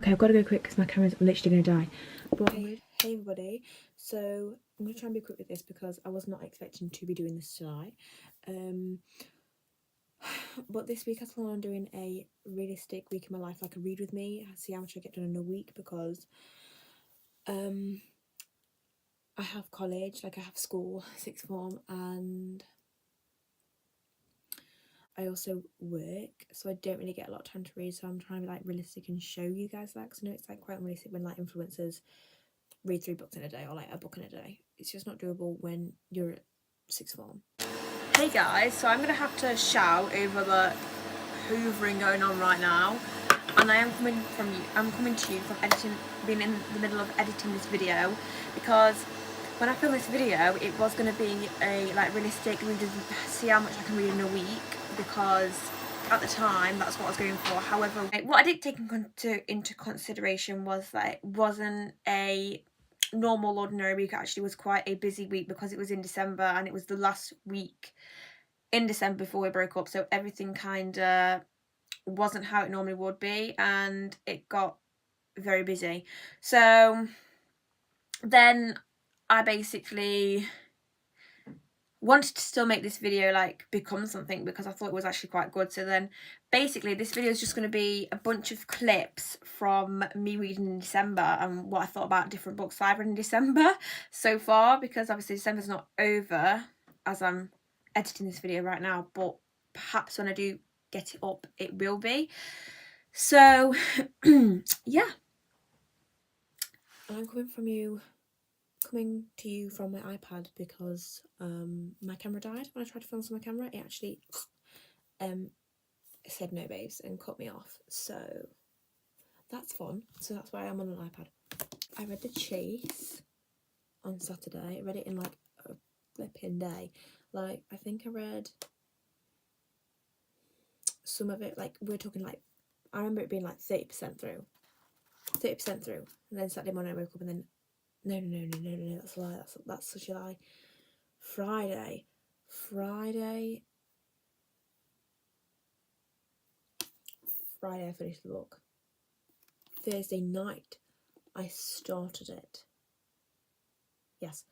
Okay, I've got to go quick because my camera's literally going to die. But hey everybody, so I'm going to try and be quick with this because I was not expecting to be doing this tonight. But this week I plan on doing a realistic week in my life, like a read with me, see how much I get done in a week, because I have college, like I have school, sixth form, and I also work, so I don't really get a lot of time to read, so I'm trying to be like realistic and show you guys that, because I know it's like quite unrealistic when like influencers read 3 books in a day or like a book in a day. It's just not doable when you're at sixth form. Hey guys, so I'm gonna have to shout over the hoovering going on right now, and I'm coming to you from being in the middle of editing this video, because when I filmed this video it was going to be a like realistic reading, see how much I can read in a week, because at the time that's what I was going for. However, what I did take into consideration was that it wasn't a normal ordinary week. It actually was quite a busy week because it was in December and it was the last week in December before we broke up, so everything kind of wasn't how it normally would be, and it got very busy. So then I basically wanted to still make this video like become something, because I thought it was actually quite good. So then basically this video is just going to be a bunch of clips from me reading in December and what I thought about different books I've read in December so far, because obviously December's not over as I'm editing this video right now, but perhaps when I do get it up it will be. So yeah, I'm coming to you from my iPad because my camera died when I tried to film on my camera. It actually said no babes and cut me off, so that's fun. So that's why I'm on an iPad. I read The Chase on Saturday. I read it in like a flipping day. Like I think I read some of it, like we're talking like, I remember it being like 30% through, and then Saturday morning I woke up and then no, that's a lie, that's such a lie. Friday I finished the book. Thursday night I started it. Yes,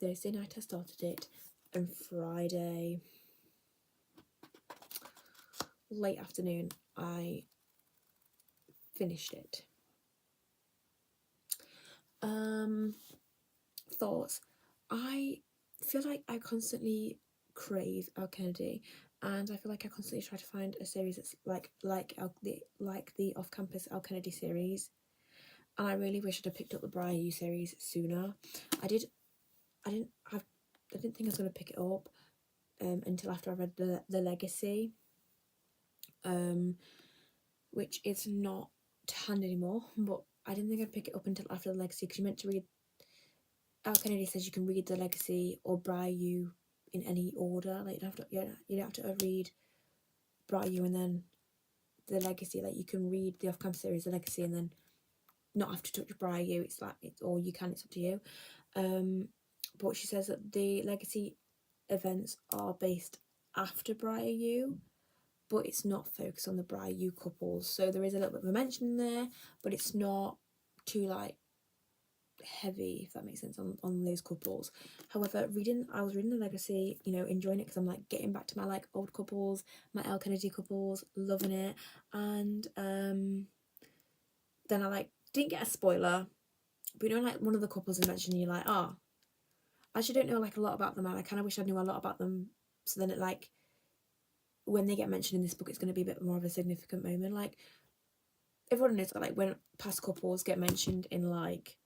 Thursday night I started it, and Friday late afternoon I finished it. Thoughts. I feel like I constantly crave Elle Kennedy, and I feel like I constantly try to find a series that's like the off-campus Elle Kennedy series, and I really wish I'd have picked up the Briar U series sooner. I didn't think I was going to pick it up until after I read the Legacy, which is not to hand anymore, but I didn't think I'd pick it up until after the Legacy, because you meant to read, Elle Kennedy says you can read the Legacy or Briar U in any order. Like you don't have to read Briar U and then the Legacy. Like you can read the off-campus series, the Legacy, and then not have to touch Briar U. It's like or you can. It's up to you. But she says that the Legacy events are based after Briar U, but it's not focused on the Briar U couples. So there is a little bit of a mention there, but it's not too like heavy, if that makes sense, on those couples. However, I was reading the Legacy, you know, enjoying it because I'm like getting back to my like old couples, my Elle Kennedy couples, loving it. And then I like didn't get a spoiler, but you know, like one of the couples is mentioned, you're like, oh, I actually don't know like a lot about them, and I kind of wish I knew a lot about them, so then it like when they get mentioned in this book it's going to be a bit more of a significant moment. Like everyone knows that like when past couples get mentioned in like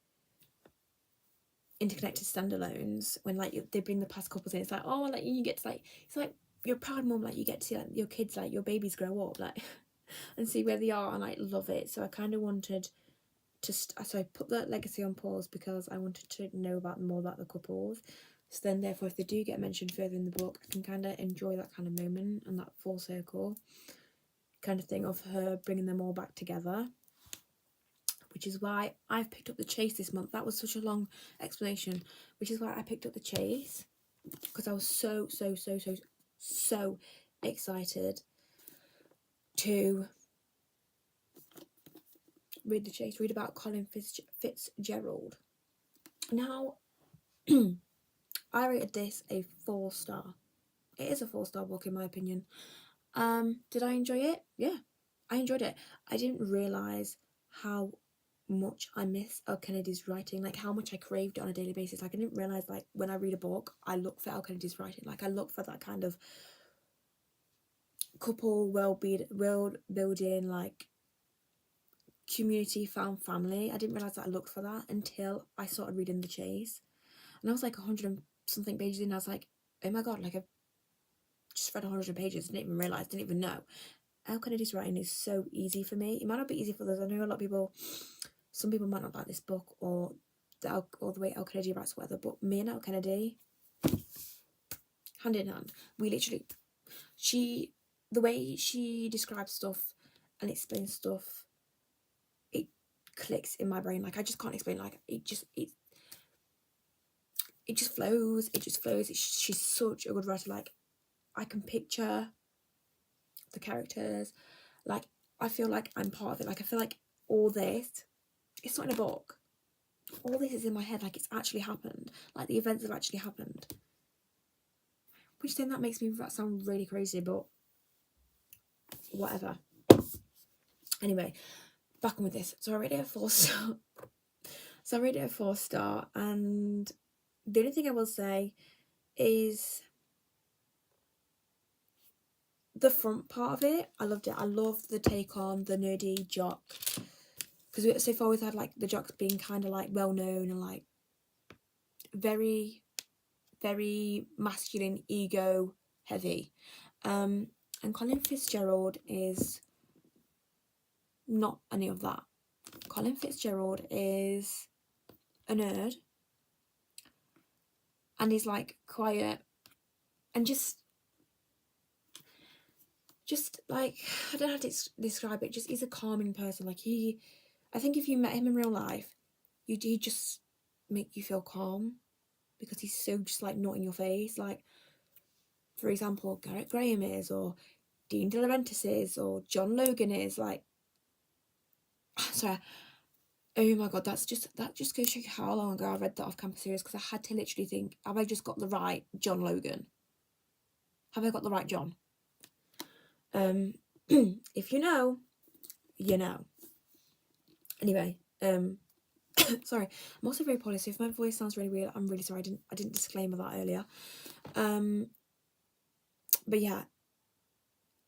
interconnected standalones, when like they bring the past couples in, it's like, oh, like you get to like, it's like you're a proud mum, like you get to see like your kids, like your babies grow up, like and see where they are, and like love it. So I kind of wanted to so I put the Legacy on pause because I wanted to know more about the couples, so then therefore if they do get mentioned further in the book I can kind of enjoy that kind of moment and that full circle kind of thing of her bringing them all back together, which is why I've picked up The Chase this month. That was such a long explanation, which is why I picked up The Chase, because I was so excited to read the chase, read about Colin Fitzgerald. Now, I rated this a 4-star. It is a 4-star book in my opinion. Did I enjoy it? Yeah, I enjoyed it. I didn't realise how much I miss Elle Kennedy's writing, like how much I craved it on a daily basis. Like I didn't realise, like when I read a book, I look for Elle Kennedy's writing. Like I look for that kind of couple world building, like community found family. I didn't realise that I looked for that until I started reading The Chase, and I was like 100 and something pages in, and I was like, oh my god, like I've just read 100 pages, didn't even realise, didn't even know. Elle Kennedy's writing is so easy for me. It might not be easy for others. I know a lot of people, some people might not like this book or the way Elle Kennedy writes, whatever, but me and Elle Kennedy, hand in hand, we literally, the way she describes stuff and explains stuff, it clicks in my brain. Like I just can't explain. Like it just flows. It just flows. She's such a good writer. Like I can picture the characters. Like I feel like I'm part of it. Like I feel like all this, it's not in a book. All this is in my head. Like it's actually happened. Like the events have actually happened. Which then that makes me sound really crazy, but whatever. Anyway, back on with this. So I rated it a 4-star. And the only thing I will say is the front part of it. I loved it. I loved the take on the nerdy jock, because so far we've had like the jocks being kind of like well known and like very, very masculine, ego heavy. And Colin Fitzgerald is not any of that. Colin Fitzgerald is a nerd, and he's like quiet and just like, I don't know how to describe it. Just he's a calming person. Like I think if you met him in real life, he'd just make you feel calm, because he's so just like not in your face. Like for example, Garrett Graham is, or Dean De Laurentiis is, or John Logan is. Like, sorry, oh my god, that just goes to show you how long ago I read that off-campus series, because I had to literally think, have I just got the right John Logan? Have I got the right John? If you know, you know. Anyway, sorry, I'm also very poorly, so if my voice sounds really weird, I'm really sorry. I didn't disclaimer that earlier. But yeah,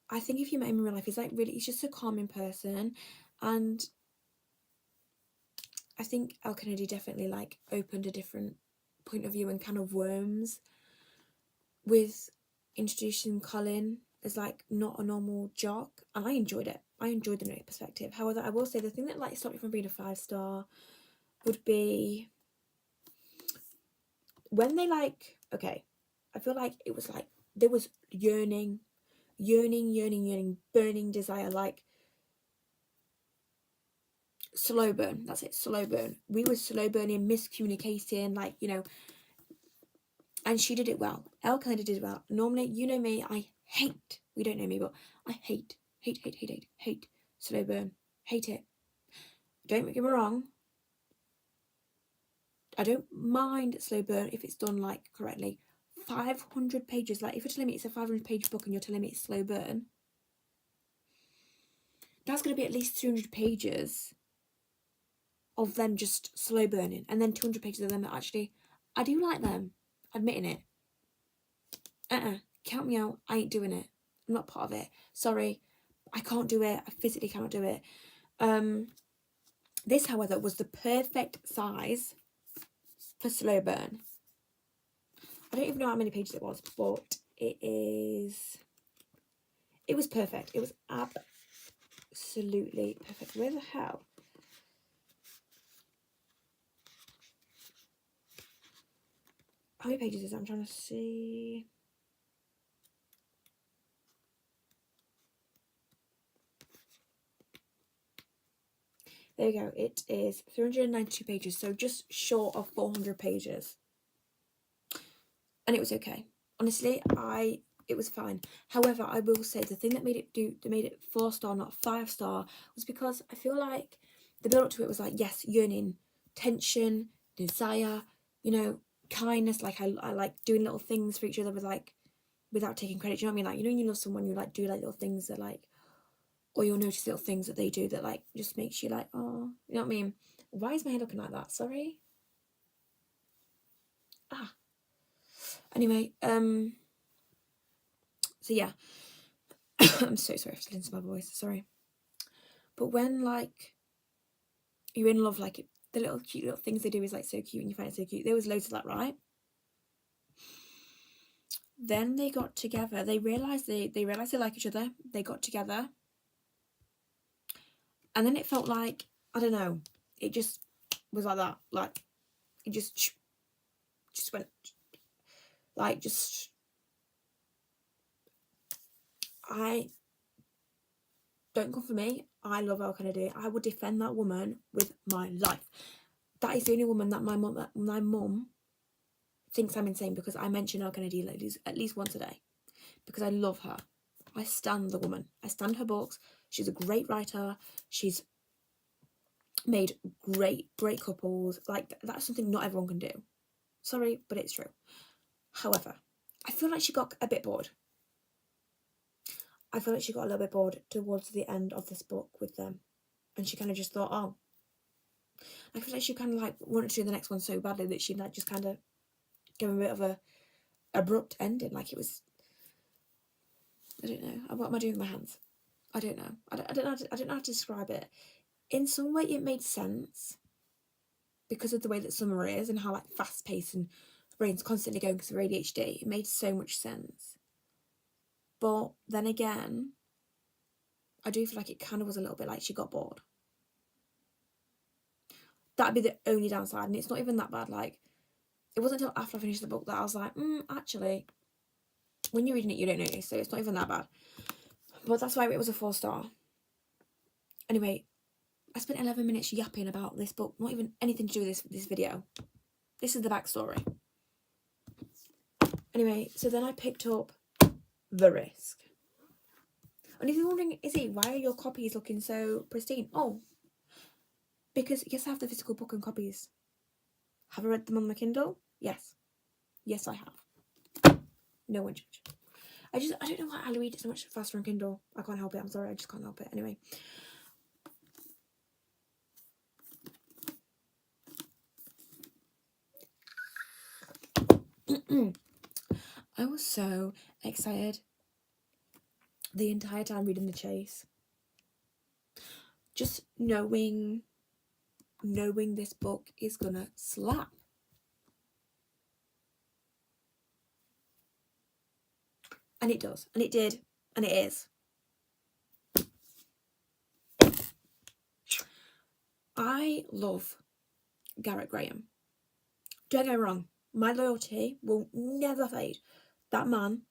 I think if you met him in real life, he's just a calming person, and I think Elle Kennedy definitely like opened a different point of view and kind of worms with introducing Colin as like not a normal jock, and I enjoyed it. I enjoyed the new perspective. However, I will say the thing that like stopped me from being a 5-star would be when they like, okay, I feel like it was like there was yearning, burning desire, like slow burn. That's it, slow burn. We were slow burning, miscommunicating, like, you know, and she did it well. Elle Kennedy did it well. Normally, you know me, I hate, we don't know me, but I hate slow burn. Hate it. Don't get me wrong, I don't mind slow burn if it's done like correctly. 500 pages, like if you're telling me it's a 500-page book and you're telling me it's slow burn, that's going to be at least 200 pages of them just slow burning, and then 200 pages of them that actually, I do like them, admitting it. Count me out, I ain't doing it. I'm not part of it. Sorry, I can't do it. I physically cannot do it. This, however, was the perfect size for slow burn. I don't even know how many pages it was, but it was perfect. It was absolutely perfect. Where the hell? How many pages is it? I'm trying to see. There you go. It is 392 pages, so just short of 400 pages. And it was okay. Honestly, it was fine. However, I will say the thing that made it 4-star, not 5-star, was because I feel like the build up to it was like, yes, yearning, tension, desire, you know, kindness. Like I like doing little things for each other with like, without taking credit. Do you know what I mean? Like, you know, when you love someone, you like do like little things that like, or you'll notice little things that they do that like just makes you like, oh, you know what I mean? Why is my hair looking like that? Sorry. Anyway, so yeah. I'm so sorry for listening to my voice, sorry. But when like you're in love, like the little cute little things they do is like so cute and you find it so cute. There was loads of that, right? Then they got together. They realised they like each other. They got together. And then it felt like, I don't know, it just was like that. Like it just went like don't come for me. I love Elle Kennedy. I would defend that woman with my life. That is the only woman that my mum thinks I'm insane because I mention Elle Kennedy at least once a day because I love her. I stand the woman. I stand her books. She's a great writer. She's made great couples. Like that's something not everyone can do. Sorry, but it's true. However, I feel like she got a bit bored. I feel like she got a little bit bored towards the end of this book with them. And she kind of just thought, oh. I feel like she kind of like wanted to do the next one so badly that she like just kind of gave a bit of a abrupt ending. Like it was, I don't know. What am I doing with my hands? I don't know. I don't know how to describe it. In some way it made sense because of the way that Summer is and how like fast paced and her brain's constantly going because of ADHD. It made so much sense. But then again, I do feel like it kind of was a little bit like she got bored. That'd be the only downside, and it's not even that bad. Like, it wasn't until after I finished the book that I was like, actually, when you're reading it, you don't notice, so it's not even that bad. But that's why it was a 4-star. Anyway, I spent 11 minutes yapping about this book, not even anything to do with this video. This is the backstory. Anyway, so then I picked up The Risk. And if you're wondering, Izzy, why are your copies looking so pristine? Oh, because yes, I have the physical book and copies. Have I read them on my Kindle? Yes. Yes, I have. No one judge. I don't know why I read it so much faster on Kindle. I can't help it. I'm sorry, I just can't help it. Anyway. I was so excited the entire time reading The Chase. Just knowing this book is gonna slap. And it does. And it did. And it is. I love Garrett Graham. Don't get me wrong. My loyalty will never fade. That man.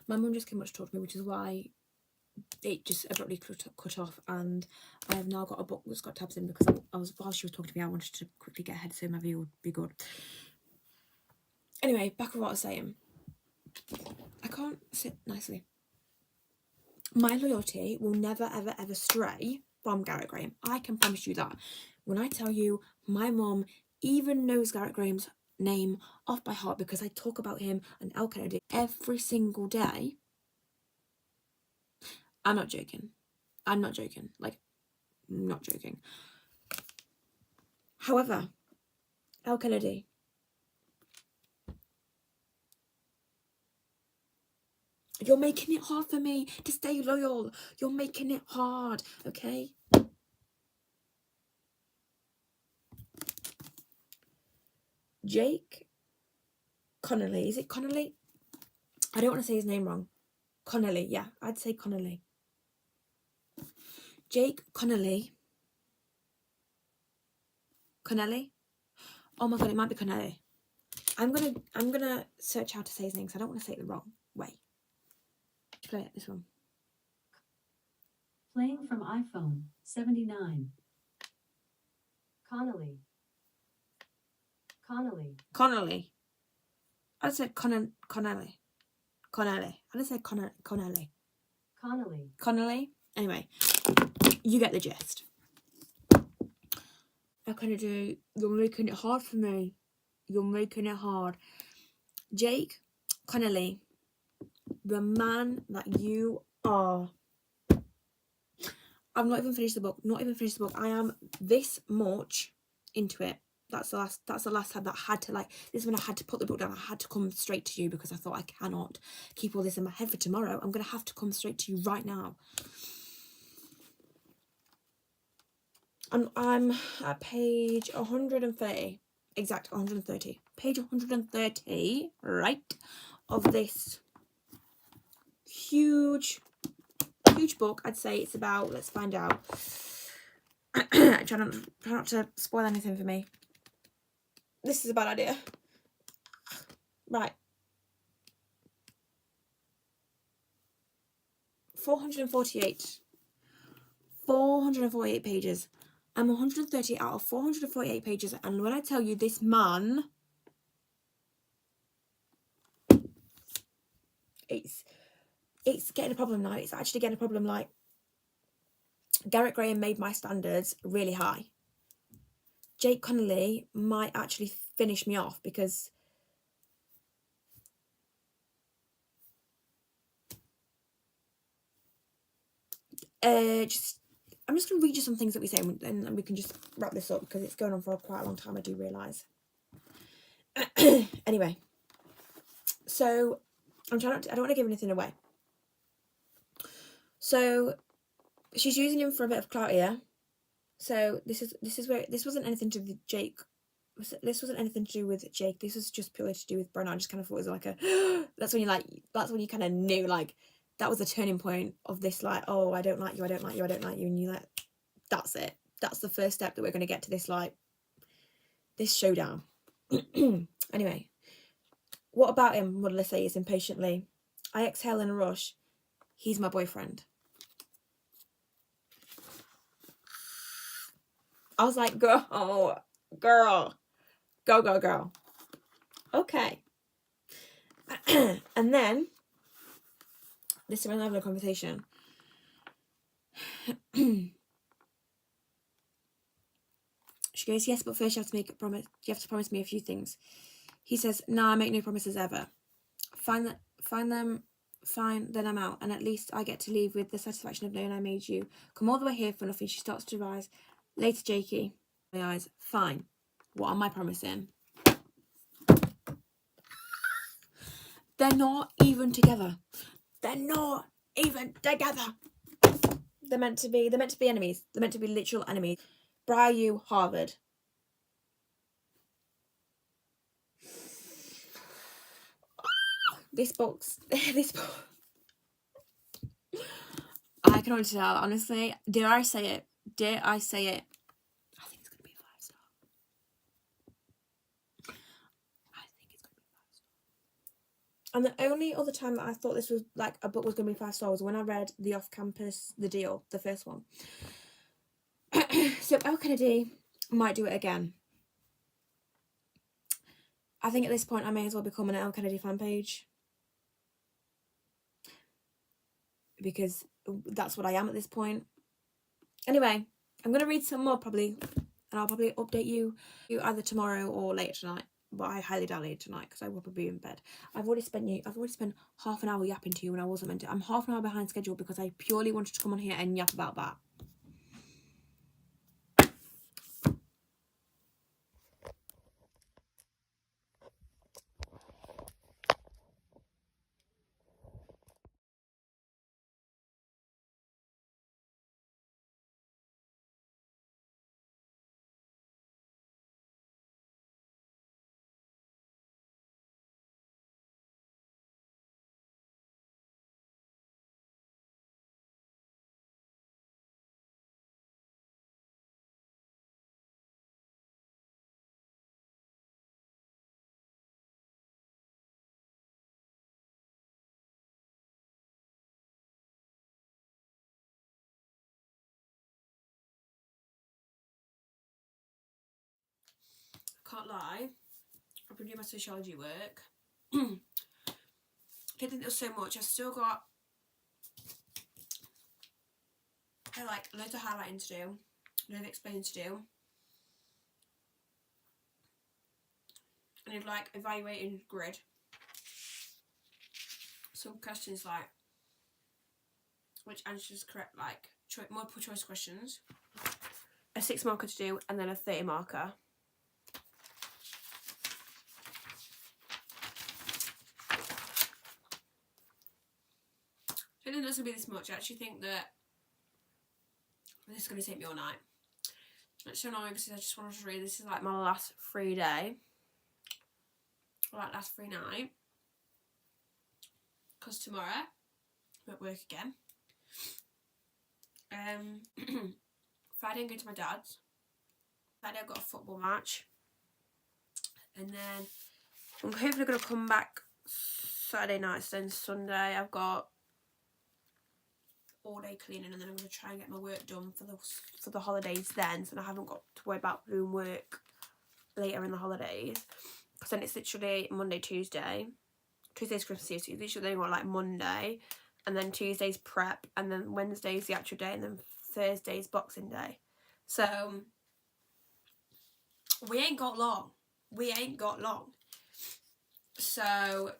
My mum just came up to talk to me, which is why it just abruptly cut off, and I have now got a book that's got tabs in because while she was talking to me, I wanted to quickly get ahead so my video would be good. Anyway, back with what I was saying. I can't sit nicely. My loyalty will never, ever, ever stray from Garrett Graham. I can promise you that. When I tell you, my mum even knows Garrett Graham's name off by heart because I talk about him and Elle Kennedy every single day. I'm not joking. Like, not joking. However, Elle Kennedy. You're making it hard for me to stay loyal. You're making it hard, okay? Jake Connolly. Is it Connolly? I don't want to say his name wrong. Connolly, yeah. I'd say Connolly. Jake Connolly. Connelly? Oh my god, it might be Connelly. I'm gonna search how to say his name because I don't want to say it the wrong way. Play it, this one. Playing from iPhone 79. Connolly. I said Connelly. I just said Connelly. Connolly. Connolly. Anyway, you get the gist. How can I do? You're making it hard for me. You're making it hard. Jake Connolly, the man that you are. I've not even finished the book. I am this much into it. That's the last time that I had to, like, this is when I had to put the book down. I had to come straight to you because I thought I cannot keep all this in my head for tomorrow. I'm going to have to come straight to you right now. I'm at page 130. Exact 130. Page 130, right, of this huge book. I'd say it's about, let's find out. try not to spoil anything for me. This is a bad idea. Right. 448 pages. I'm 130 out of 448 pages, and when I tell you this man, it's getting a problem now. It's actually getting a problem. Like, Garrett Graham made my standards really high. Jake Connolly might actually finish me off because I'm just going to read you some things that we say, and we can just wrap this up because it's going on for quite a long time, I do realise. Anyway, so I don't want to give anything away. So she's using him for a bit of clout here. So this is where this wasn't anything to do with Jake. This wasn't anything to do with Jake. This was just purely to do with Brenna. I just kind of thought it was like a that's when you kind of knew, like, that was the turning point of this, like, oh, I don't like you, and you like, that's it. That's the first step that we're going to get to this, like, this showdown. Anyway, what about him? What did I say? Is impatiently. I exhale in a rush. He's my boyfriend. I was like, girl, go. Okay. And then, this is when I'm having a conversation. She goes, yes, but first you have to make a promise. You have to promise me a few things. He says, no, I make no promises ever. Fine, then I'm out. And at least I get to leave with the satisfaction of knowing I made you come all the way here for nothing. She starts to rise. Later, Jakey. My eyes. Fine. What am I promising? They're not even together. They're meant to be enemies. They're meant to be literal enemies. Briar U, Harvard. This book. I can only tell, honestly. Dare I say it? I think it's going to be a 5-star. And the only other time that I thought this was, like, a book was going to be 5-star was when I read The Off-Campus, The Deal, the first one. So Elle Kennedy might do it again. I think at this point I may as well become an Elle Kennedy fan page, because that's what I am at this point. Anyway, I'm going to read some more probably, and I'll probably update you either tomorrow or later tonight. But I highly doubt later tonight because I will probably be in bed. I've already spent half an hour yapping to you when I wasn't meant to. I'm half an hour behind schedule because I purely wanted to come on here and yap about that. Can't lie, I've been doing my sociology work. I didn't think there was so much. I've still got had like loads of highlighting to do, loads of explaining to do, and it's like evaluating grid. Some questions like which answers correct, like multiple choice questions, a 6 marker to do, and then a 30 marker. I don't think that's going to be this much. I actually think that this is going to take me all night. It's so annoying because I just wanted to read. This is like my last free day. Or like last free night. Because tomorrow I'm at work again. Friday I'm going to my dad's. Friday I've got a football match. And then I'm hopefully going to come back Saturday night. So then Sunday I've got all day cleaning, and then I'm going to try and get my work done for the holidays then, so I haven't got to worry about doing work later in the holidays, because then it's literally Monday, Tuesday's Christmas Eve, so you literally got like Monday, and then Tuesday's prep, and then Wednesday's the actual day, and then Thursday's Boxing Day. So we ain't got long. So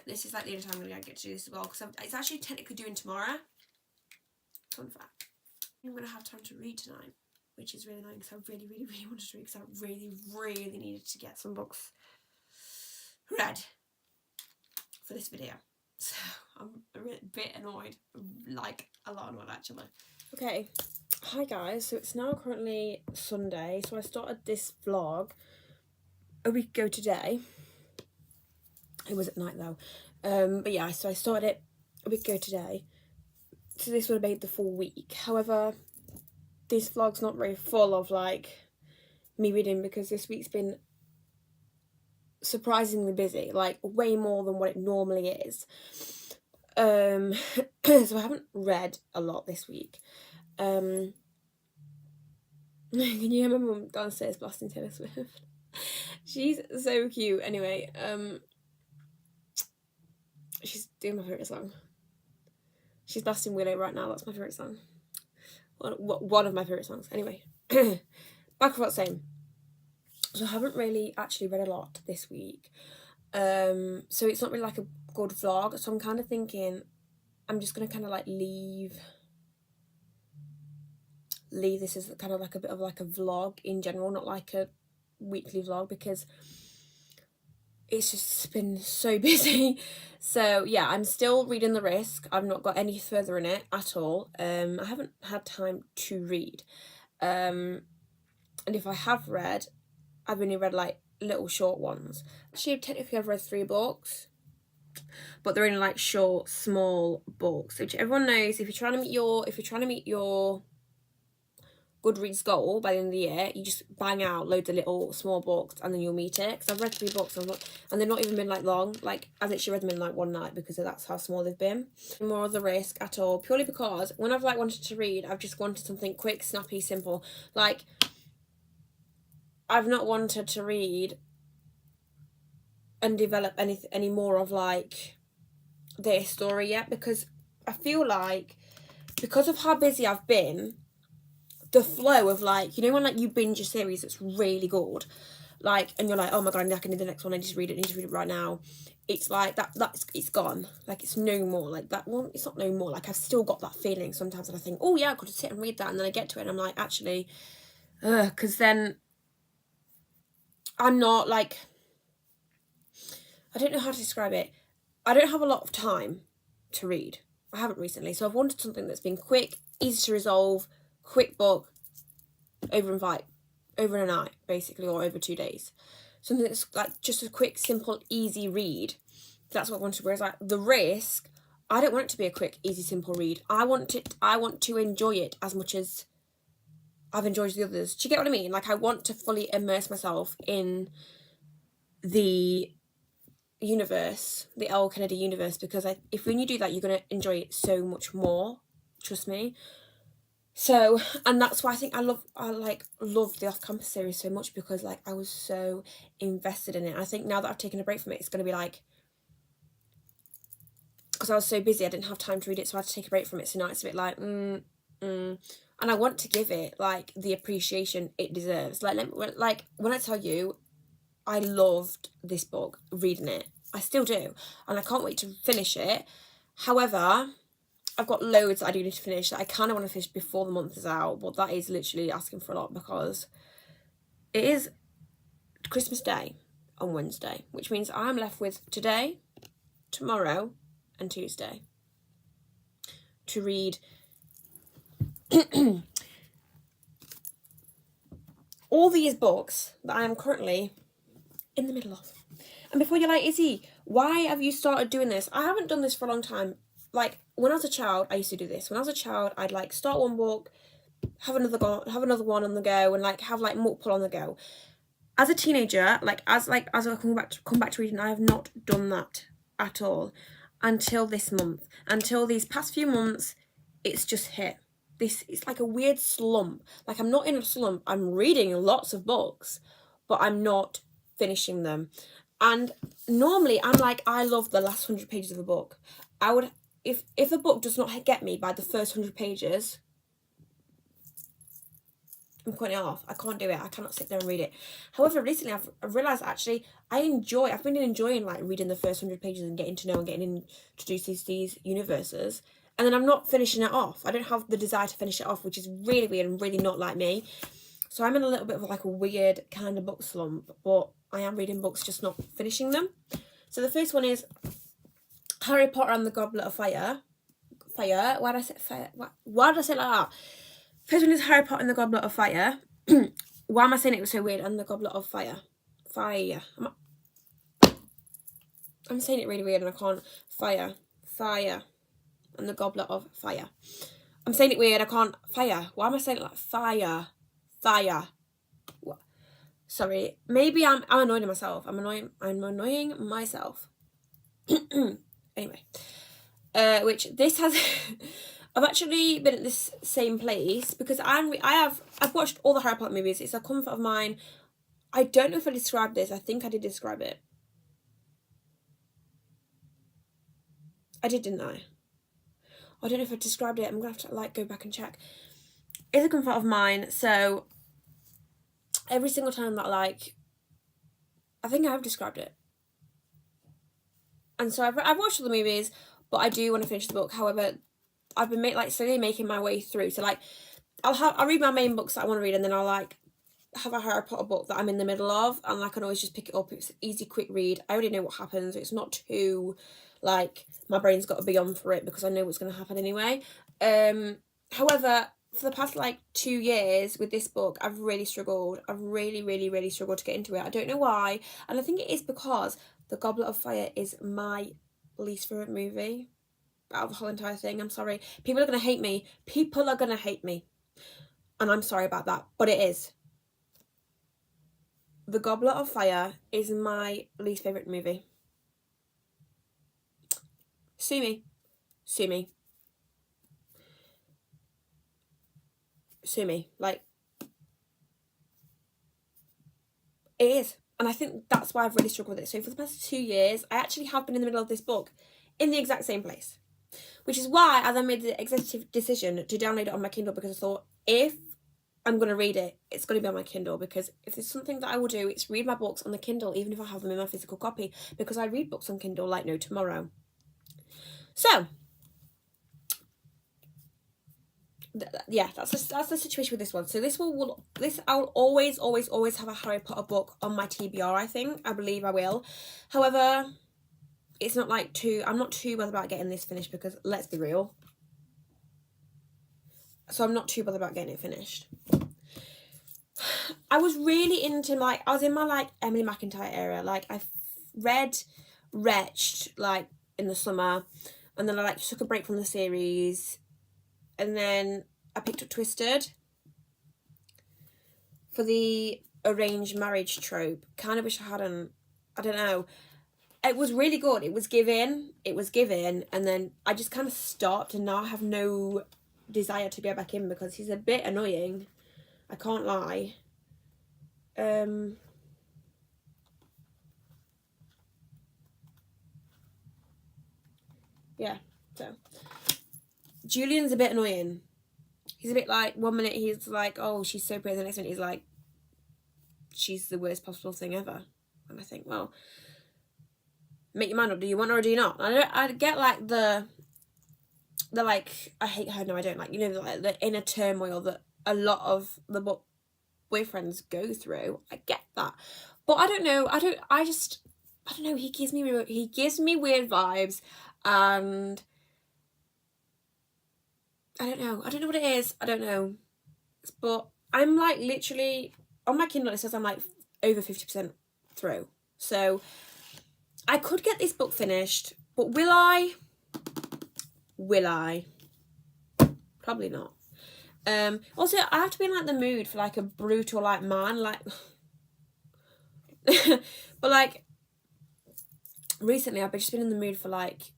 this is like the only time I'm going to get to do this as well, because it's actually technically doing tomorrow. Fun fact. I'm going to have time to read tonight, which is really annoying because I really, really, really wanted to read, because I really, really needed to get some books read for this video. So I'm a bit annoyed, like a lot annoyed actually. Okay, hi guys, so it's now currently Sunday, so I started this vlog a week ago today. It was at night though, but yeah, so I started it a week ago today. So this would have made the full week. However, this vlog's not very full of like me reading, because this week's been surprisingly busy, like way more than what it normally is. So I haven't read a lot this week. Can you hear my mum downstairs blasting Taylor Swift? She's so cute. Anyway, she's doing my favourite song. She's blasting Willow right now. That's my favourite song. One of my favourite songs. Anyway, back to what I was saying. So I haven't really actually read a lot this week. So it's not really like a good vlog. So I'm kind of thinking I'm just going to kind of like leave this as kind of like a bit of like a vlog in general, not like a weekly vlog, because it's just been so busy. So yeah, I'm still reading The Risk. I've not got any further in it at all. I haven't had time to read. And if I have read, I've only read like little short ones. Actually, technically I've read 3 books, but they're only like short, small books, which everyone knows. If you're trying to meet your Goodreads goal by the end of the year, you just bang out loads of little small books and then you'll meet it. Because I've read 3 books and they've not even been like long. Like I've literally read them in like one night, because that's how small they've been. More of The Risk at all, purely because when I've like wanted to read, I've just wanted something quick, snappy, simple. Like I've not wanted to read and develop any more of like their story yet, because I feel like because of how busy I've been, the flow of like, you know when like you binge a series that's really good, like, and you're like, oh my god, I can do the next one, I need to read it right now. It's like it's gone. Like it's no more like that one. It's not no more. Like I've still got that feeling sometimes, and I think, oh yeah, I could just sit and read that, and then I get to it and I'm like, actually, because then I'm not like, I don't know how to describe it. I don't have a lot of time to read. I haven't recently, so I've wanted something that's been quick, easy to resolve, quick book, over a night basically, or over 2 days. Something that's like just a quick, simple, easy read. That's what I wanted. Whereas like The Risk, I don't want it to be a quick, easy, simple read. I want to enjoy it as much as I've enjoyed the others. Do you get what I mean? Like I want to fully immerse myself in the universe, the L. Kennedy universe, because if when you do that, you're going to enjoy it so much more. Trust me. So, and that's why I think I love the Off Campus series so much, because like I was so invested in it. I think now that I've taken a break from it, it's going to be like, because I was so busy, I didn't have time to read it, so I had to take a break from it. So now it's a bit like, And I want to give it like the appreciation it deserves. Like when I tell you, I loved this book, reading it. I still do, and I can't wait to finish it. However, I've got loads that I do need to finish that I kind of want to finish before the month is out, but that is literally asking for a lot because it is Christmas Day on Wednesday, which means I'm left with today, tomorrow, and Tuesday to read all these books that I am currently in the middle of. And before you're like, Izzy, why have you started doing this? I haven't done this for a long time. Like, when I was a child, I used to do this. When I was a child, I'd like start one book, have another one on the go, and like have like multiple on the go. As a teenager, as I come back to reading, I have not done that at all until this month. Until these past few months, it's just hit. It's like a weird slump. Like, I'm not in a slump. I'm reading lots of books, but I'm not finishing them. And normally I'm like, I love the last 100 pages of a book. I would, if a book does not get me by the first 100 pages, I'm cutting it off. I can't do it. I cannot sit there and read it. However, recently I've realised actually I've been enjoying like reading the first 100 pages and getting to know and getting introduced to these universes. And then I'm not finishing it off. I don't have the desire to finish it off, which is really weird and really not like me. So I'm in a little bit of like a weird kind of book slump, but I am reading books, just not finishing them. So the first one is Harry Potter and the Goblet of Fire. Fire? Why did I say fire? Why did I say it like that? First one is Harry Potter and the Goblet of Fire. Why am I saying it was so weird? And the Goblet of Fire. Fire. I'm saying it really weird and I can't. Fire. And the Goblet of Fire. I'm saying it weird. I can't. Fire. Why am I saying it like fire? What? Sorry. Maybe I'm annoying myself. I'm annoying myself. Anyway. Which this has... I've actually been at this same place because I've watched all the Harry Potter movies. It's a comfort of mine. I don't know if I described this. I think I did describe it. I did, didn't I? I don't know if I described it. I'm gonna have to like go back and check. It's a comfort of mine. So every single time that I think I have described it. And so I've watched all the movies, but I do want to finish the book. However, I've been slowly making my way through. So like, I'll read my main books that I want to read, and then I'll like have a Harry Potter book that I'm in the middle of, and I can always just pick it up. It's an easy, quick read. I already know what happens. It's not too like my brain's got to be on for it because I know what's going to happen anyway. However, for the past like 2 years with this book, I've really struggled. I've really, really, really struggled to get into it. I don't know why, and I think it is because The Goblet of Fire is my least favourite movie out of the whole entire thing. I'm sorry. People are going to hate me. And I'm sorry about that, but it is. The Goblet of Fire is my least favourite movie. Sue me. Like, it is. And I think that's why I've really struggled with it. So for the past 2 years, I actually have been in the middle of this book in the exact same place. Which is why, as I made the executive decision to download it on my Kindle, because I thought, if I'm going to read it, it's going to be on my Kindle, because if there's something that I will do, it's read my books on the Kindle, even if I have them in my physical copy, because I read books on Kindle like no tomorrow. So, yeah, that's the situation with this one. So I'll always have a Harry Potter book on my TBR, I believe I will. However, it's not like I'm not too bothered about getting this finished, because let's be real. So I'm not too bothered about getting it finished. I was really into I was in my like Emily McIntyre era. Like I read Wretched like in the summer, and then I like took a break from the series, and then I picked up Twisted for the arranged marriage trope. Kind of wish I hadn't. I don't know. It was really good. It was given, and then I just kind of stopped, and now I have no desire to go back in because he's a bit annoying. I can't lie. Yeah, so Julian's a bit annoying. He's a bit like, one minute he's like, oh, she's so pretty, the next minute he's like, she's the worst possible thing ever. And I think, well, make your mind up. Do you want her or do you not? I get like the like, I hate her, no I don't, like, you know, like the inner turmoil that a lot of the boyfriends go through. I get that, but I don't know. I don't know. He gives me weird vibes, and I don't know what it is. I don't know, but I'm like literally on my Kindle. It says I'm like over 50% through, so I could get this book finished, but will I? Probably not. Also, I have to be in like the mood for like a brutal like man, like but like recently I've just been in the mood for like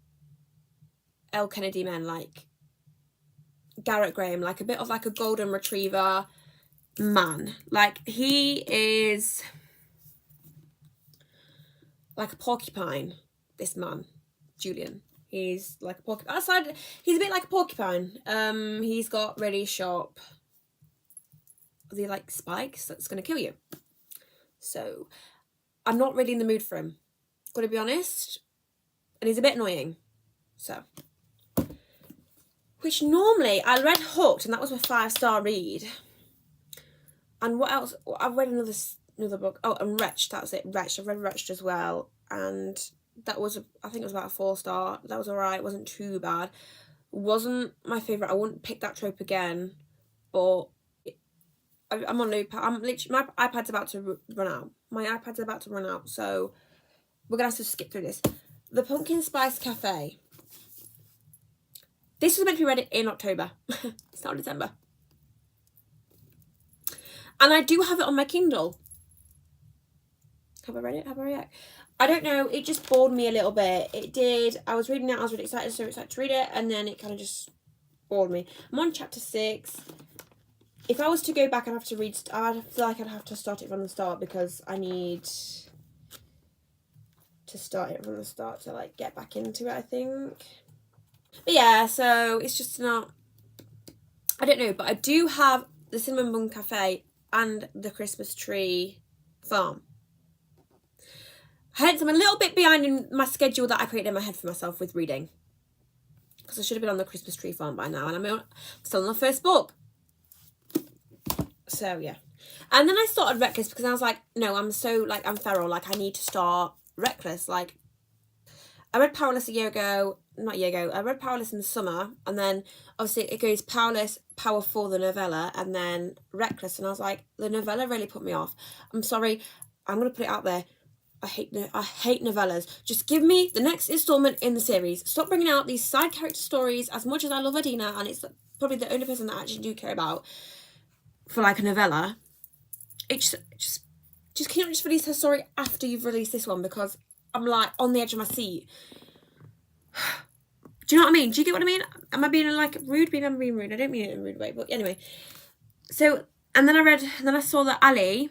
L. Kennedy men, like Garrett Graham, like a bit of like a golden retriever man. Like he is like a porcupine, this man, Julian. He's like a porcupine. Outside, he's a bit like a porcupine. He's got really sharp, the like spikes that's gonna kill you. So I'm not really in the mood for him, gotta be honest. And he's a bit annoying. So, which normally I read Hooked, and that was a 5-star read. And what else? I've read another book. Oh, and Wretched. That was it. Wretched. I've read Wretched as well, and that was I think it was about a 4-star. That was alright. It wasn't too bad. Wasn't my favourite. I wouldn't pick that trope again. But I'm on loop. I'm literally, my iPad's about to run out. So we're gonna have to skip through this. The Pumpkin Spice Cafe. This was meant to be read in October. It's not December. And I do have it on my Kindle. Have I read it? I don't know. It just bored me a little bit. It did. I was reading it. I was really excited, so excited to read it. And then it kind of just bored me. I'm on chapter 6. If I was to go back, I'd have to read. I feel like I'd have to start it from the start, because I need to start it from the start to like get back into it, I think. But yeah, so it's just not. I don't know, but I do have the Cinnamon Bun Cafe and the Christmas Tree Farm. Hence, I'm a little bit behind in my schedule that I created in my head for myself with reading, because I should have been on the Christmas Tree Farm by now, and I'm still on the first book. So yeah, and then I started Reckless because I was like, no, I'm feral. Like I need to start Reckless. Like I read Powerless I read Powerless in the summer, and then obviously it goes Powerless, Powerful, the novella, and then Reckless, and I was like, the novella really put me off. I'm sorry, I'm gonna put it out there. I hate novellas. Just give me the next installment in the series. Stop bringing out these side character stories. As much as I love Adina, and it's probably the only person that I actually do care about for like a novella, it just can you not just release her story after you've released this one, because I'm like on the edge of my seat. Do you know what I mean? Do you get what I mean? Am I being like rude? I'm being rude. I don't mean it in a rude way, but anyway. So, and then I saw that Ali,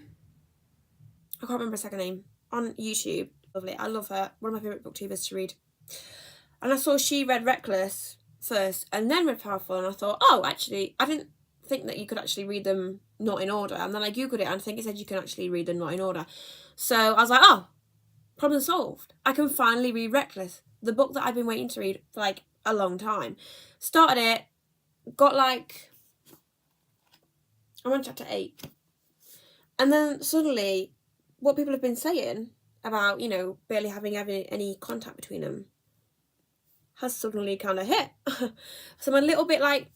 I can't remember her second name, on YouTube. Lovely. I love her. One of my favourite booktubers to read. And I saw she read Reckless first and then read Powerful, and I thought, oh, actually, I didn't think that you could actually read them not in order. And then I googled it, and I think it said you can actually read them not in order. So I was like, oh, problem solved. I can finally read Reckless, the book that I've been waiting to read for like a long time. Started it, got like, I'm on chapter 8. And then suddenly, what people have been saying about, you know, barely having any contact between them has suddenly kind of hit. So I'm a little bit like,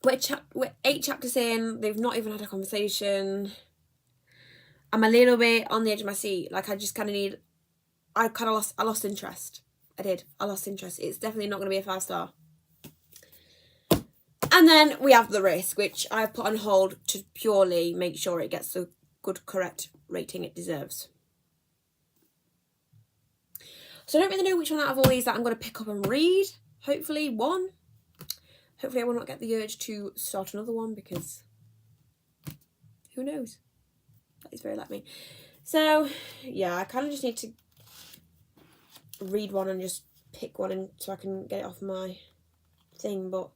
we're 8 chapters in, they've not even had a conversation. I'm a little bit on the edge of my seat. Like I just kind of I lost interest. I lost interest. It's definitely not going to be a 5-star. And then we have The Risk, which I've put on hold to purely make sure it gets the good, correct rating it deserves. So I don't really know which one out of all these that I'm going to pick up and read. Hopefully one. Hopefully I will not get the urge to start another one, because who knows? That is very like me. So yeah, I kind of just need to read one and just pick one, and so I can get it off my thing. But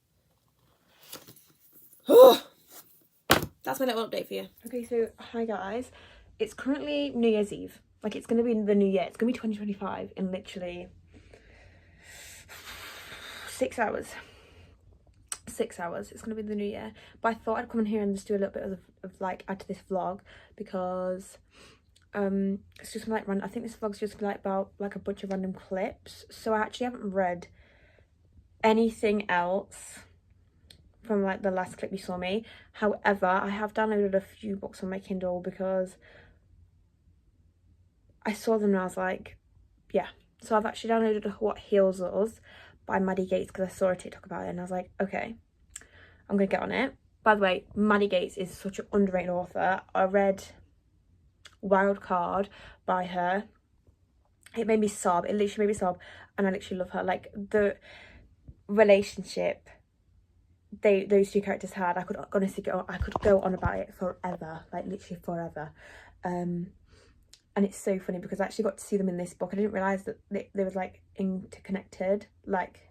That's my little update for you. Okay, so hi guys. It's currently New Year's Eve. Like, it's going to be the new year. It's going to be 2025 in literally 6 hours. 6 hours. It's going to be the new year. But I thought I'd come in here and just do a little bit of like, add to this vlog, because it's just like I think this vlog's just like about like a bunch of random clips. So I actually haven't read anything else from like the last clip you saw me. However, I have downloaded a few books on my Kindle because I saw them and I was like, yeah. So I've actually downloaded What Heals Us by Maddie Gates because I saw a TikTok about it and I was like, okay, I'm gonna get on it. By the way, Maddie Gates is such an underrated author. I read Wild Card by her. It made me sob. It literally made me sob, and I literally love her. Like, the relationship those two characters had, I could honestly go on about it forever, like literally forever. And it's so funny because I actually got to see them in this book. I didn't realise that they was like interconnected. Like,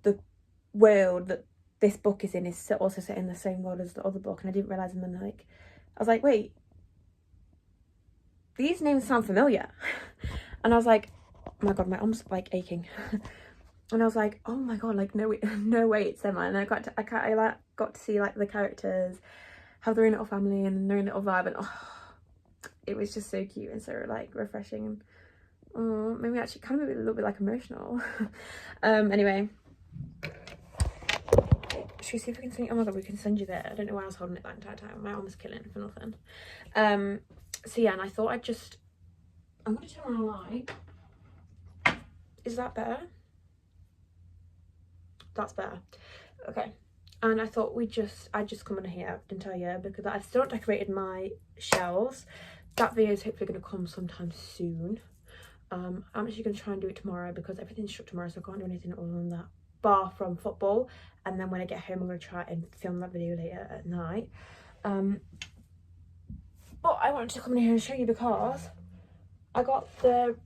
the world that this book is in is also set in the same world as the other book, and I didn't realise. And then like I was like, wait, these names sound familiar. And I was like, oh my god, my arm's like aching. And I was like, oh my god, like no way it's them. And I got to see like the characters have their own little family and their own little vibe, and it was just so cute and so like refreshing, and maybe actually kind of a little bit like emotional. Anyway, should we see if we can send you? Oh my god, we can send you there. I don't know why I was holding it that entire time. My arm was killing for nothing. So yeah, and I thought I'm gonna turn on a light. Is that better? That's better. Okay. And I thought I'd just come in here and tell you, because I've still not decorated my shelves. That video is hopefully going to come sometime soon. I'm actually going to try and do it tomorrow because everything's shut tomorrow, so I can't do anything other than that, bar from football. And then when I get home, I'm going to try and film that video later at night. But I wanted to come in here and show you because I got the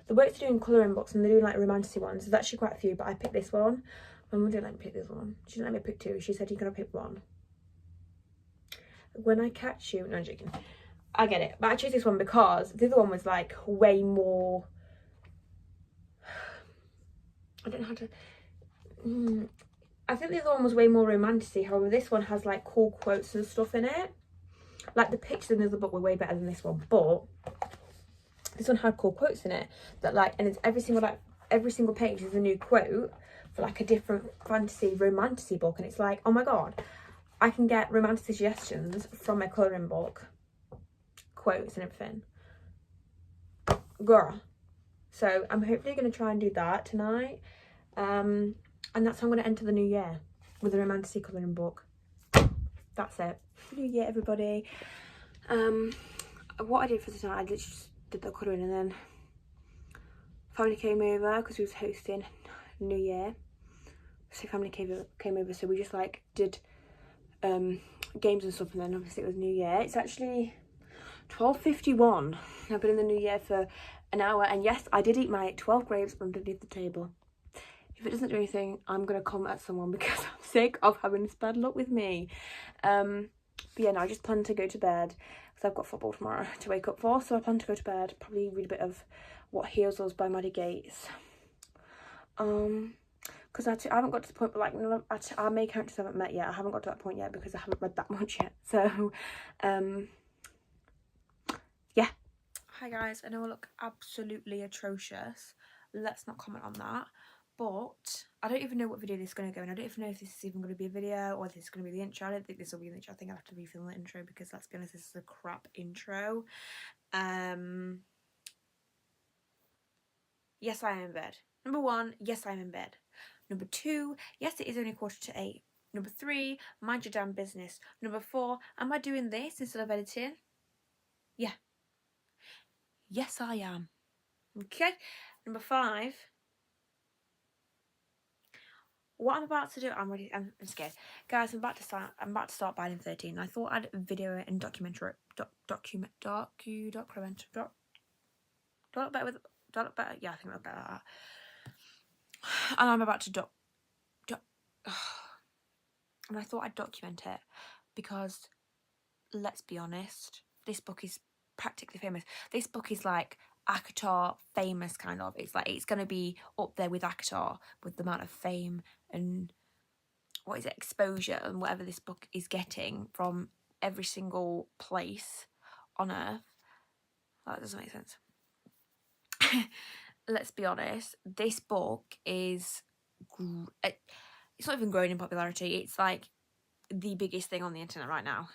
work to do in colouring books, and they're doing like romantic ones. There's actually quite a few, but I picked this one. My mum didn't let me pick this one. She didn't let me pick two. She said, you're gonna pick one. When I catch you, no, I'm joking. I get it, but I chose this one because the other one was like way more, I don't know how to, I think the other one was way more romantic. However, this one has like cool quotes and stuff in it. Like, the pictures in the other book were way better than this one, but this one had cool quotes in it that like, and it's every single page is a new quote for like a different fantasy romantasy book, and it's like, oh my god, I can get romantic suggestions from my colouring book, quotes and everything, girl. So I'm hopefully going to try and do that tonight, and that's how I'm going to enter the new year, with a romantasy colouring book. That's it. New year, everybody. What I did for tonight, I literally just did the colouring, and then family came over because we was hosting New Year. So family came over, so we just like did games and stuff, and then obviously it was New Year. It's actually 12:51. I've been in the New Year for an hour, and yes, I did eat my 12 grapes underneath the table. If it doesn't do anything, I'm gonna come at someone because I'm sick of having this bad luck with me. But yeah, no, I just plan to go to bed because I've got football tomorrow to wake up for. So I plan to go to bed, probably read a bit of What Heals Us by Maddie Gates. Because I haven't got to the point, but like our main characters haven't met yet. I haven't got to that point yet because I haven't read that much yet. So yeah. Hi guys, I know I look absolutely atrocious. Let's not comment on that. But I don't even know what video this is going to go in. I don't even know if this is even going to be a video or if this is going to be the intro. I don't think this will be the intro. I think I'll have to refilm the intro because, let's be honest, this is a crap intro. Yes, I am in bed. Number 1, yes, I'm in bed. Number 2, yes, it is only 7:45. Number 3, mind your damn business. Number 4, am I doing this instead of editing? Yeah. Yes, I am. Okay. Number 5, what I'm about to do, I'm scared. Guys, I'm about to start Biden 13. I thought I'd video and documentary, yeah, I think I'll better that. And I'm about to and I thought I'd document it because, let's be honest, this book is practically famous. This book is like ACOTAR famous, kind of. It's like, it's going to be up there with ACOTAR with the amount of fame and exposure and whatever this book is getting from every single place on earth. That doesn't make sense. Let's be honest, this book is it's not even growing in popularity. It's like the biggest thing on the internet right now,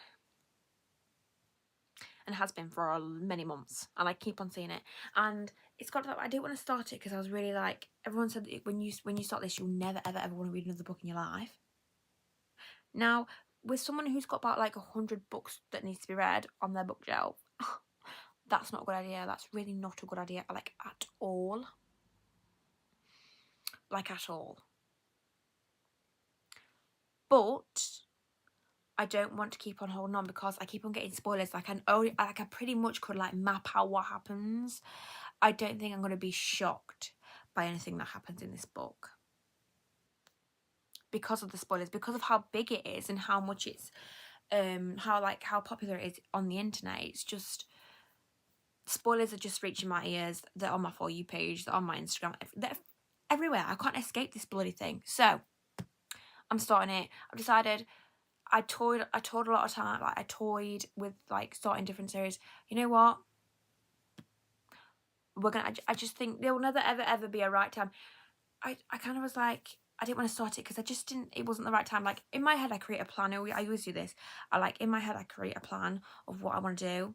and has been for many months, and I keep on seeing it. And it's got that I didn't want to start it because I was really like, everyone said that when you start this, you'll never ever want to read another book in your life. Now, with someone who's got about like 100 books that needs to be read on their bookshelf, that's not a good idea. That's really not a good idea, like at all. Like at all. But I don't want to keep on holding on because I keep on getting spoilers. Like I pretty much could like map out what happens. I don't think I'm going to be shocked by anything that happens in this book because of the spoilers, because of how big it is and how much it's how popular it is on the internet. It's just, spoilers are just reaching my ears. They're on my For You page, they're on my Instagram, they're everywhere. I can't escape this bloody thing. So I'm starting it. I've decided. I toyed a lot of time. Like, I toyed with like starting different series. You know what? I just think there will never ever be a right time. I kind of was like, I didn't want to start it because I just didn't. It wasn't the right time. Like, in my head, I create a plan. I always do this. In my head, I create a plan of what I want to do,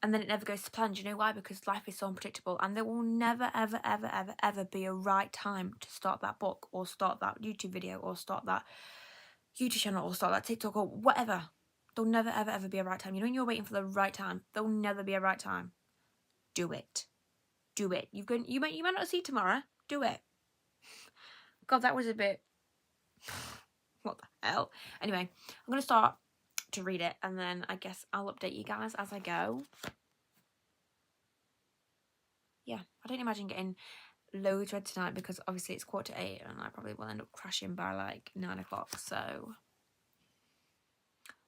and then it never goes to plan. Do you know why? Because life is so unpredictable, and there will never ever be a right time to start that book, or start that YouTube video, or start that YouTube channel, or start that TikTok, or whatever. There'll never ever be a right time. You know, when you're waiting for the right time, there'll never be a right time. Do it. Do it. You might not see tomorrow. Do it. God, that was a bit. What the hell? Anyway, I'm gonna start to read it, and then I guess I'll update you guys as I go. Yeah, I don't imagine getting loads read tonight because obviously it's 7:45, and I probably will end up crashing by like 9 o'clock. So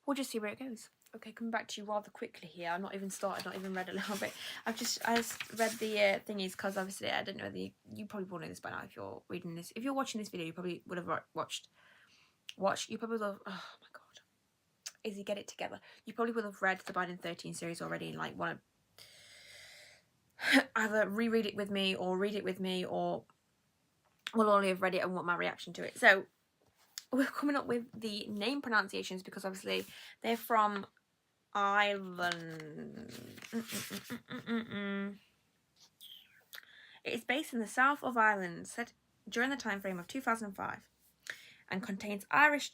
we'll just see where it goes. Okay, coming back to you rather quickly here. I've not even started, not even read a little bit. I just read the thingies because obviously I didn't know you probably will know this by now if you're reading this. If you're watching this video, you probably would have watched. You probably will have, oh my god. Izzy, get it together. You probably will have read the Binding 13 series already and like want to either reread it with me or read it with me, or will only have read it and want my reaction to it. So we're coming up with the name pronunciations because obviously they're from Ireland. It is based in the south of Ireland, set during the time frame of 2005, and contains Irish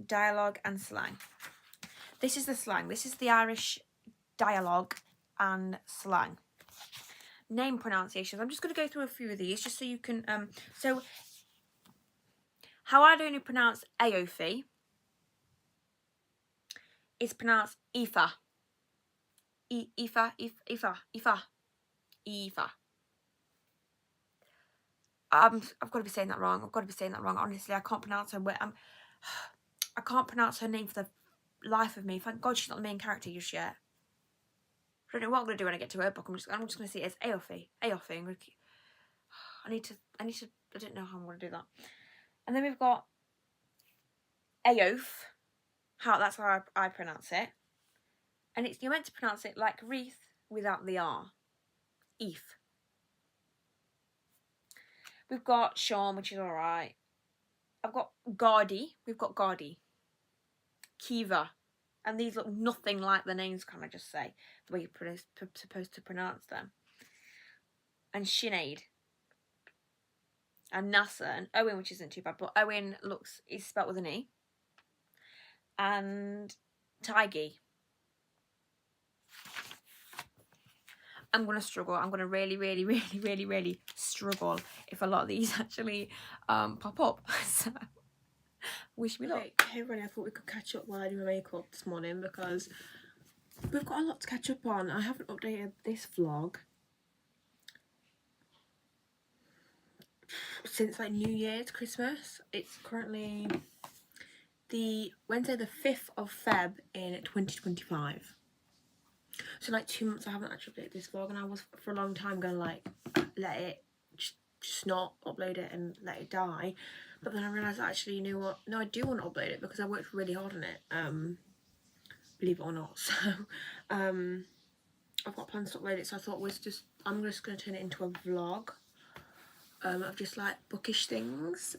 dialogue and slang. This is the slang. This is the Irish dialogue and slang. Name pronunciations. I'm just going to go through a few of these just so you can. So, how I only pronounce Aoife is pronounced Aoife. Aoife. I've got to be saying that wrong. Honestly, I can't pronounce her. I can't pronounce her name for the life of me. Thank God she's not the main character just yet. I don't know what I'm gonna do when I get to her book. I'm just gonna see it as Aoife. Aoife. I need to. I don't know how I'm gonna do that. And then we've got Aoife. That's how I pronounce it. And you're meant to pronounce it like wreath without the R. Eve. We've got Sean, which is alright. I've got Gardy. We've got Gardy. Kiva. And these look nothing like the names, can I just say? The way you're supposed to pronounce them. And Sinead. And Nasa. And Owen, which isn't too bad. But Owen is spelt with an E. And Tiggy. I'm going to struggle. I'm going to really struggle if a lot of these actually pop up. So, wish me luck. Hey everybody, I thought we could catch up while I do my makeup this morning because we've got a lot to catch up on. I haven't updated this vlog since like New Year's, Christmas. It's currently the Wednesday the 5th of Feb in 2025. So like 2 months I haven't actually updated this vlog, and I was for a long time gonna like let it just not upload it and let it die. But then I realised actually, you know what, no, I do want to upload it because I worked really hard on it, believe it or not. So I've got plans to upload it, so I thought I'm just gonna turn it into a vlog of just like bookish things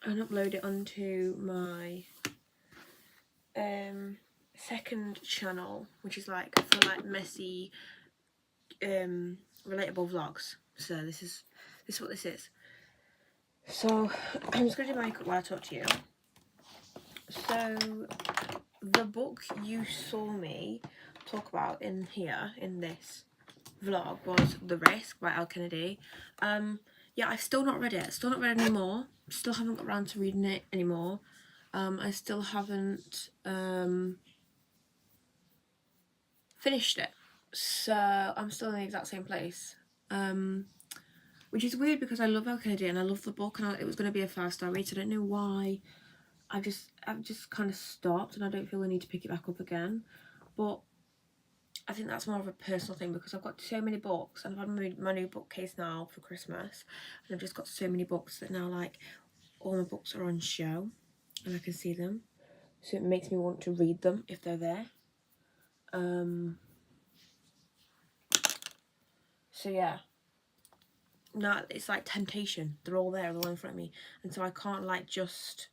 and upload it onto my second channel, which is like for like messy relatable vlogs. So this is what this is. So I'm just gonna do my makeup while I talk to you. So the book you saw me talk about in here in this vlog was The Risk by Al Kennedy. Yeah, I've still not read it. Still not read it anymore. Still haven't got around to reading it anymore. I still haven't finished it. So I'm still in the exact same place. Which is weird because I love Al Kennedy and I love the book, and it was going to be a 5-star read. So I don't know why I've just kind of stopped, and I don't feel the need to pick it back up again. But I think that's more of a personal thing because I've got so many books, and I've had my new bookcase now for Christmas, and I've just got so many books that now like all my books are on show and I can see them, so it makes me want to read them if they're there. So yeah, no, it's like temptation. They're all there, they're all in front of me, and so I can't like just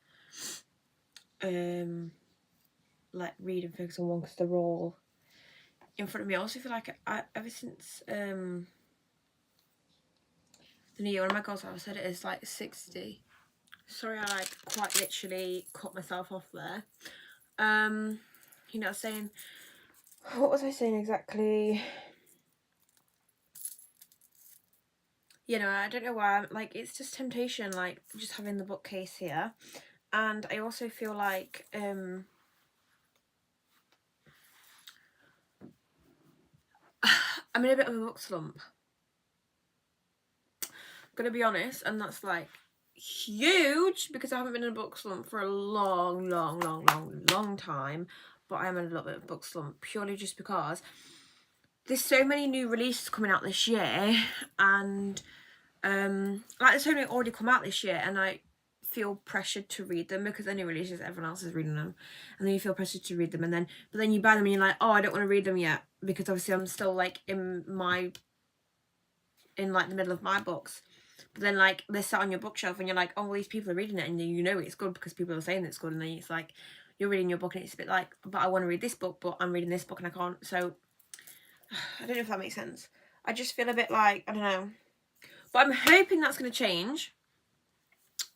like read and focus on one because they're all in front of me. I also feel like ever since the new year, one of my goals, I've said it is like 60. Sorry, I like quite literally cut myself off there. You know, I was saying, what was I saying exactly? You know, I don't know why. Like, it's just temptation, like just having the bookcase here, and I also feel like I'm in a bit of a book slump. I'm gonna be honest, and that's like huge because I haven't been in a book slump for a long time. But I'm in a little bit of a book slump purely just because there's so many new releases coming out this year, and like there's so many already come out this year, and I feel pressured to read them because they're new releases, everyone else is reading them, and then you feel pressured to read them, and then but then you buy them and you're like, oh, I don't want to read them yet because obviously I'm still like in like the middle of my books. But then like they're sat on your bookshelf and you're like, oh, well, these people are reading it, and you know it's good because people are saying it's good, and then it's like you're reading your book and it's a bit like, but I want to read this book, but I'm reading this book and I can't. So I don't know if that makes sense. I just feel a bit like, I don't know, but I'm hoping that's going to change,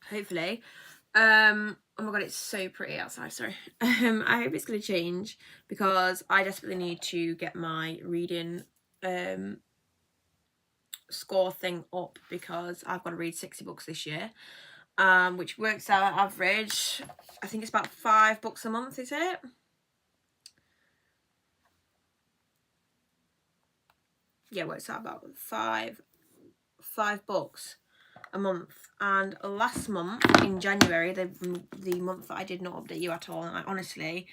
hopefully. Oh my god, it's so pretty outside, sorry. I hope it's going to change because I desperately need to get my reading score thing up because I've got to read 60 books this year, which works out average, I think it's about 5 books a month, is it? Yeah, it works out about five books a month. And last month in January, the month that I did not update you at all, and I honestly,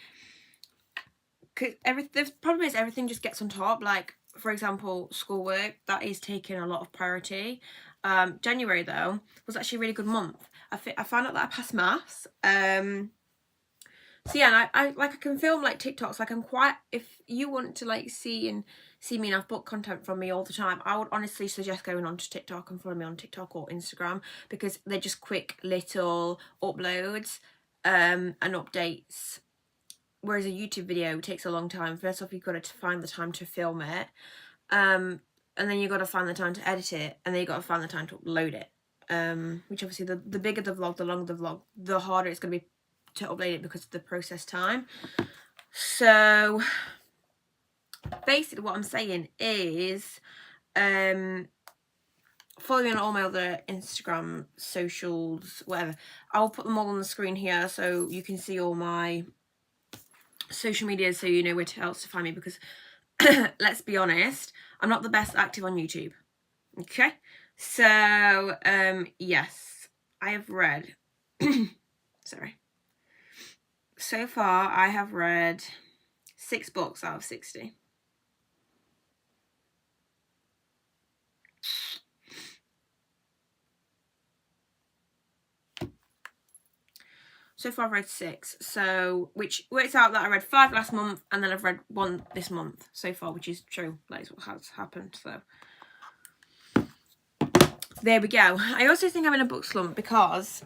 cause the problem is everything just gets on top. Like, for example, schoolwork, that is taking a lot of priority. January though was actually a really good month. I found out that I passed maths. So yeah, and I can film like TikToks. Like, I'm quite, if you want to like see me and have book content from me all the time, I would honestly suggest going on to TikTok and following me on TikTok or Instagram because they're just quick little uploads and updates. Whereas a YouTube video takes a long time. First off, you've got to find the time to film it, and then you've got to find the time to edit it, and then you've got to find the time to upload it. Which obviously the bigger the vlog, the longer the vlog, the harder it's going to be to upload it because of the process time. So basically what I'm saying is follow me on all my other Instagram socials, whatever. I'll put them all on the screen here so you can see all my social media, so you know where else to find me, because let's be honest, I'm not the best active on YouTube. Okay, so yes, I have read sorry, so far I have read 6 books out of 60. So far I've read 6, so which works out that I read 5 last month and then I've read 1 this month so far, which is true. That is what has happened. So there we go. I also think I'm in a book slump because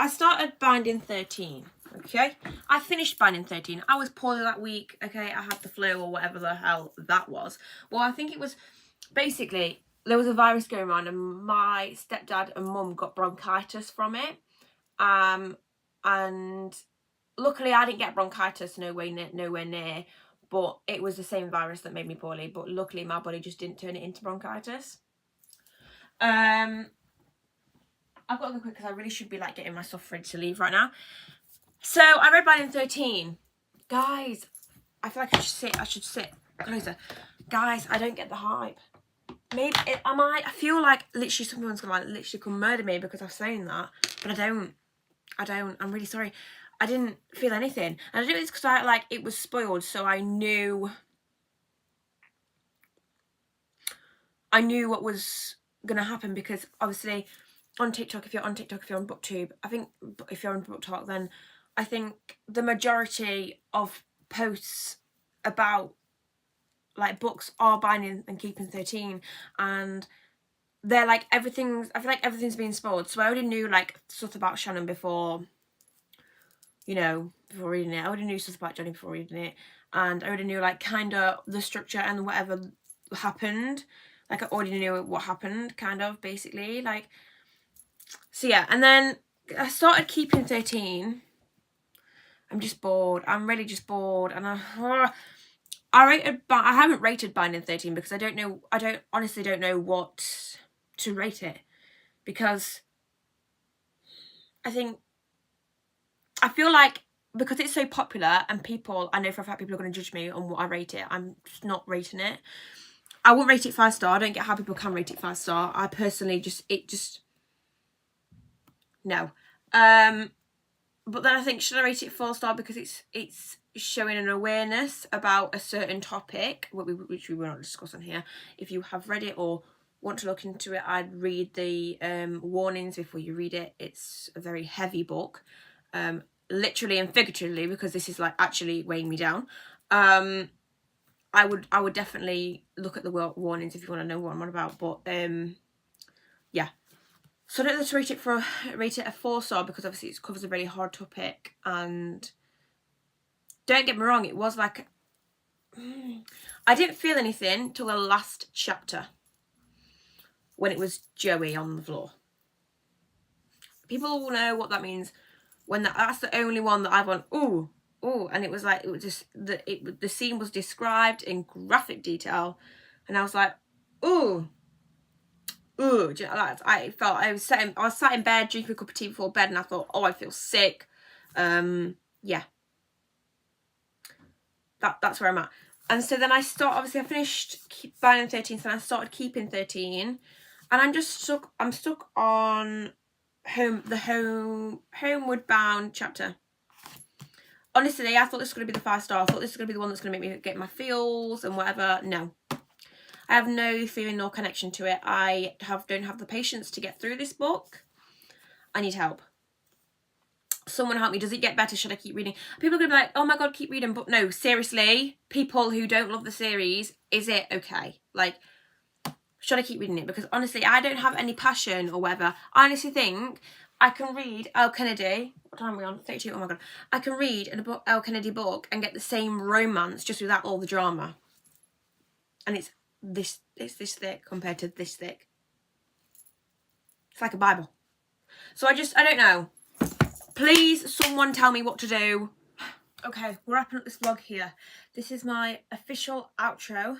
I started Binding 13. Okay, I finished Binding 13. I was poorly that week. Okay, I had the flu or whatever the hell that was. Well, I think it was basically there was a virus going around and my stepdad and mum got bronchitis from it. And luckily I didn't get bronchitis, nowhere near, but it was the same virus that made me poorly, but luckily my body just didn't turn it into bronchitis. I've got to go quick because I really should be like getting my stuff ready to leave right now. So I read Binding 13. Guys, I feel like I should sit closer. Guys, I don't get the hype. Maybe I feel like literally someone's gonna like literally come murder me because I've saying that, but I don't. I'm really sorry. I didn't feel anything. And I do this because it was spoiled, so I knew what was gonna happen, because obviously on TikTok, if you're on BookTube, I think if you're on BookTok, then I think the majority of posts about like books are Binding and Keeping 13, and they're like I feel like everything's been spoiled. So I already knew like stuff about Shannon before, before reading it. I already knew stuff about Johnny before reading it, and I already knew like kind of the structure and whatever happened. Like I already knew what happened, kind of, basically. Like, so yeah, and then I started Keeping 13. I'm just bored. I'm really just bored, and I haven't rated Binding 13 because I honestly don't know what to rate it, because I feel like because it's so popular and I know for a fact people are going to judge me on what I rate it, I'm just not rating it. I won't rate it 5 star. I don't get how people can rate it 5 star. I personally no. But then I think, should I rate it 4 star because it's showing an awareness about a certain topic, which we will not discuss on here. If you have read it or want to look into it, I'd read the warnings before you read it. It's a very heavy book, literally and figuratively, because this is like actually weighing me down. I would definitely look at the warnings if you want to know what I'm on about. But yeah. So I don't know to rate it a 4 star because obviously it covers a really hard topic, and don't get me wrong, it was like I didn't feel anything till the last chapter when it was Joey on the floor. People will know what that means when that's the only one that I've gone ooh, and it was just the scene was described in graphic detail, and I was like ooh. Ooh, do you know that? I was sat in bed drinking a cup of tea before bed, and I thought, oh, I feel sick. Yeah, that's where I'm at. And so then I finished Binding 13, so then I started Keeping 13, and I'm stuck on Homeward Bound chapter. Honestly, I thought this was going to be the 5 star. I thought this was going to be the one that's going to make me get my feels and whatever. No. I have no feeling nor connection to it. I don't have the patience to get through this book. I need help. Someone help me. Does it get better? Should I keep reading? People are going to be like, oh my God, keep reading. But no, seriously, people who don't love the series, is it okay? Like, should I keep reading it? Because honestly, I don't have any passion or whatever. I honestly think I can read Elle Kennedy. What time are we on? 32. Oh my God. I can read a Elle Kennedy book and get the same romance just without all the drama. And it's this thick compared to this thick. It's like a Bible. So I don't know. Please, someone tell me what to do. Okay, we're wrapping up this vlog here. This is my official outro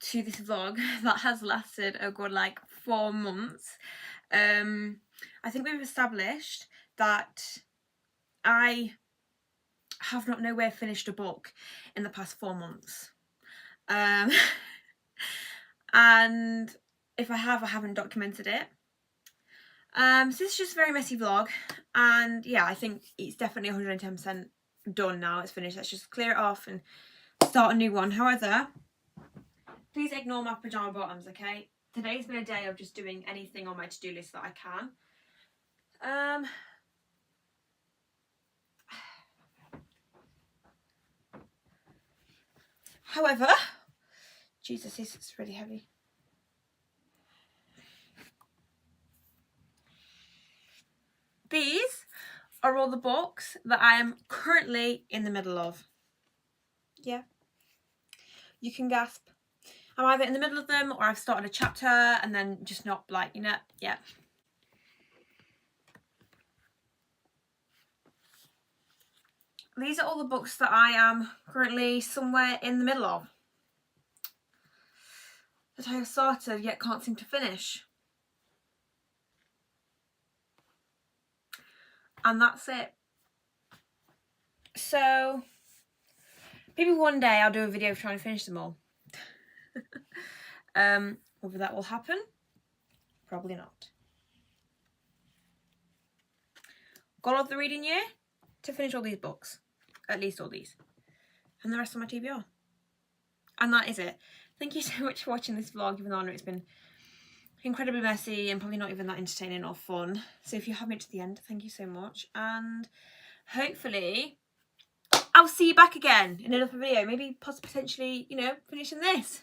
to this vlog that has lasted a good like 4 months. I think we've established that I have not nowhere finished a book in the past 4 months. And if I haven't documented it. So this is just a very messy vlog, and yeah, I think it's definitely 110% done now. It's finished. Let's just clear it off and start a new one. However, please ignore my pajama bottoms, okay? Today's been a day of just doing anything on my to-do list that I can. However, Jesus, this is really heavy. These are all the books that I am currently in the middle of. Yeah. You can gasp. I'm either in the middle of them or I've started a chapter and then just not like, you know, yeah. These are all the books that I am currently somewhere in the middle of. That I have started yet can't seem to finish. And that's it. So maybe one day I'll do a video trying to finish them all. Whether that will happen, probably not. Goal of the reading year, to finish all these books. At least all these. And the rest on my TBR. And that is it. Thank you so much for watching this vlog, even though I know it's been incredibly messy and probably not even that entertaining or fun. So if you have made it to the end, thank you so much. And hopefully I'll see you back again in another video. Maybe potentially, you know, finishing this.